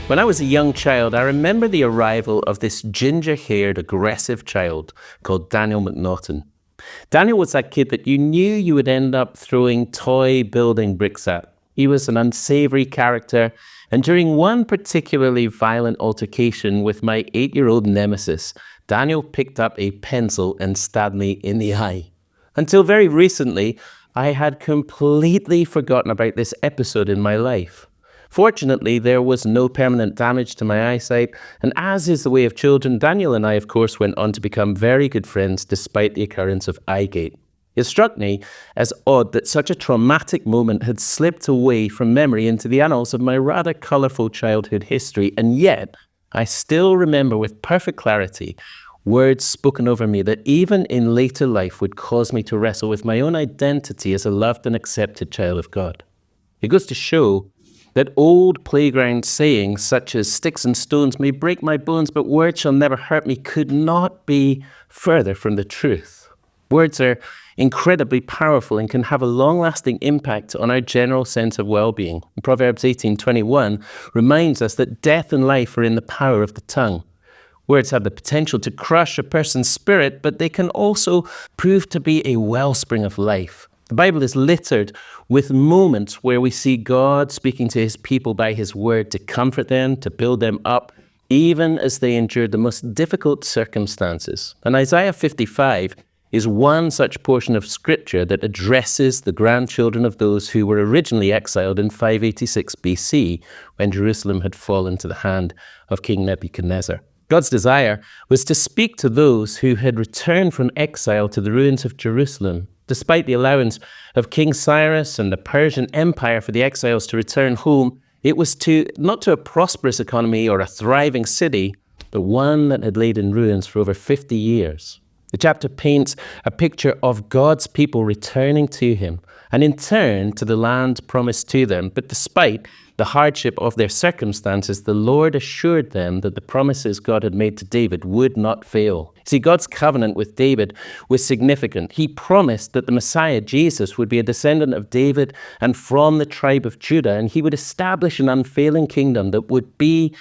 When I was a young child, I remember the arrival of this ginger-haired, aggressive child called Daniel McNaughton. Daniel was that kid that you knew you would end up throwing toy building bricks at. He was an unsavory character, and during one particularly violent altercation with my 8-year-old nemesis, Daniel picked up a pencil and stabbed me in the eye. Until very recently, I had completely forgotten about this episode in my life. Fortunately, there was no permanent damage to my eyesight, and as is the way of children, Daniel and I, of course, went on to become very good friends despite the occurrence of eyegate. It struck me as odd that such a traumatic moment had slipped away from memory into the annals of my rather colourful childhood history, and yet I still remember with perfect clarity words spoken over me that even in later life would cause me to wrestle with my own identity as a loved and accepted child of God. It goes to show that old playground sayings such as sticks and stones may break my bones, but words shall never hurt me could not be further from the truth. Words are incredibly powerful and can have a long-lasting impact on our general sense of well-being. Proverbs 18:21 reminds us that death and life are in the power of the tongue. Words have the potential to crush a person's spirit, but they can also prove to be a wellspring of life. The Bible is littered with moments where we see God speaking to his people by his word to comfort them, to build them up, even as they endured the most difficult circumstances. And Isaiah 55 is one such portion of scripture that addresses the grandchildren of those who were originally exiled in 586 BC when Jerusalem had fallen to the hand of King Nebuchadnezzar. God's desire was to speak to those who had returned from exile to the ruins of Jerusalem. Despite the allowance of King Cyrus and the Persian Empire for the exiles to return home, it was not to a prosperous economy or a thriving city, but one that had laid in ruins for over 50 years. The chapter paints a picture of God's people returning to him, and in turn to the land promised to them. But despite the hardship of their circumstances, the Lord assured them that the promises God had made to David would not fail. See, God's covenant with David was significant. He promised that the Messiah, Jesus, would be a descendant of David and from the tribe of Judah, and he would establish an unfailing kingdom that would be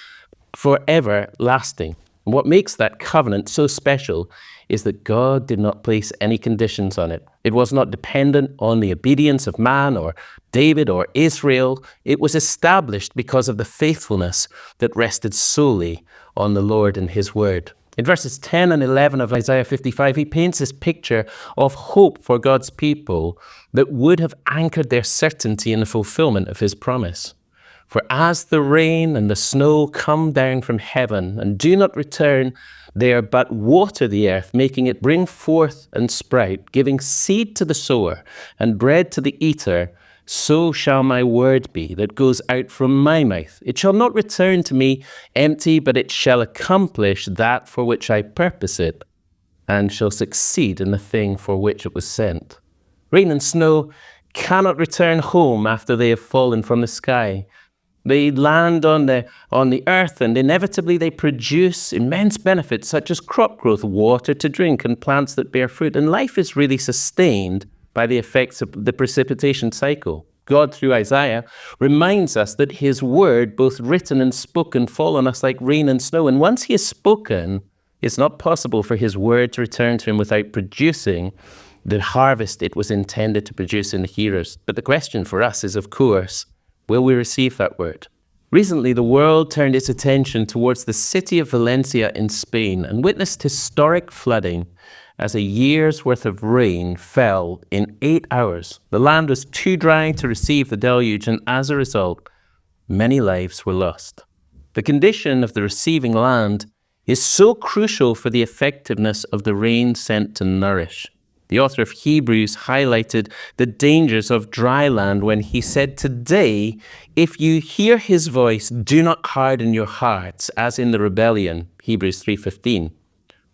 forever lasting. And what makes that covenant so special is that God did not place any conditions on it. It was not dependent on the obedience of man or David or Israel. It was established because of the faithfulness that rested solely on the Lord and his word. In verses 10 and 11 of Isaiah 55, he paints this picture of hope for God's people that would have anchored their certainty in the fulfillment of his promise. For as the rain and the snow come down from heaven and do not return there, but water the earth, making it bring forth and sprout, giving seed to the sower and bread to the eater, so shall my word be that goes out from my mouth. It shall not return to me empty, but it shall accomplish that for which I purpose it, and shall succeed in the thing for which it was sent. Rain and snow cannot return home after they have fallen from the sky. They land on the earth, and inevitably they produce immense benefits such as crop growth, water to drink, and plants that bear fruit. And life is really sustained by the effects of the precipitation cycle. God, through Isaiah, reminds us that his word, both written and spoken, fall on us like rain and snow. And once he has spoken, it's not possible for his word to return to him without producing the harvest it was intended to produce in the hearers. But the question for us is, of course, will we receive that word? Recently, the world turned its attention towards the city of Valencia in Spain and witnessed historic flooding as a year's worth of rain fell in 8 hours. The land was too dry to receive the deluge, and as a result, many lives were lost. The condition of the receiving land is so crucial for the effectiveness of the rain sent to nourish. The author of Hebrews highlighted the dangers of dry land when he said, "Today, if you hear his voice, do not harden your hearts, as in the rebellion," Hebrews 3:15.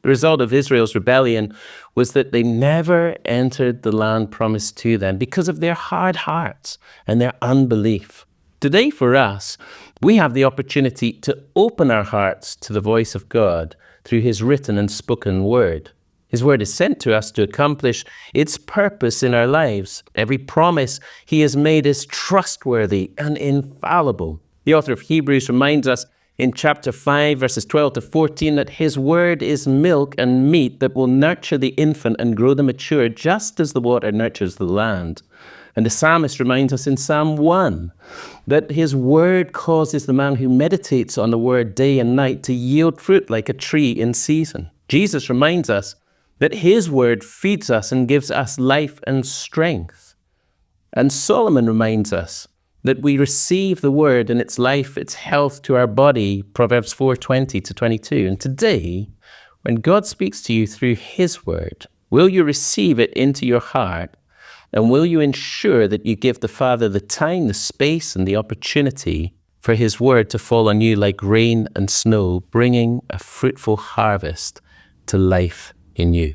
The result of Israel's rebellion was that they never entered the land promised to them because of their hard hearts and their unbelief. Today for us, we have the opportunity to open our hearts to the voice of God through his written and spoken word. His word is sent to us to accomplish its purpose in our lives. Every promise he has made is trustworthy and infallible. The author of Hebrews reminds us in chapter 5, verses 12 to 14, that his word is milk and meat that will nurture the infant and grow the mature, just as the water nurtures the land. And the psalmist reminds us in Psalm 1 that his word causes the man who meditates on the word day and night to yield fruit like a tree in season. Jesus reminds us that his word feeds us and gives us life and strength. And Solomon reminds us that we receive the word and its life, its health to our body, Proverbs 4:20 to 22. And today, when God speaks to you through his word, will you receive it into your heart? And will you ensure that you give the Father the time, the space, and the opportunity for his word to fall on you like rain and snow, bringing a fruitful harvest to life in you?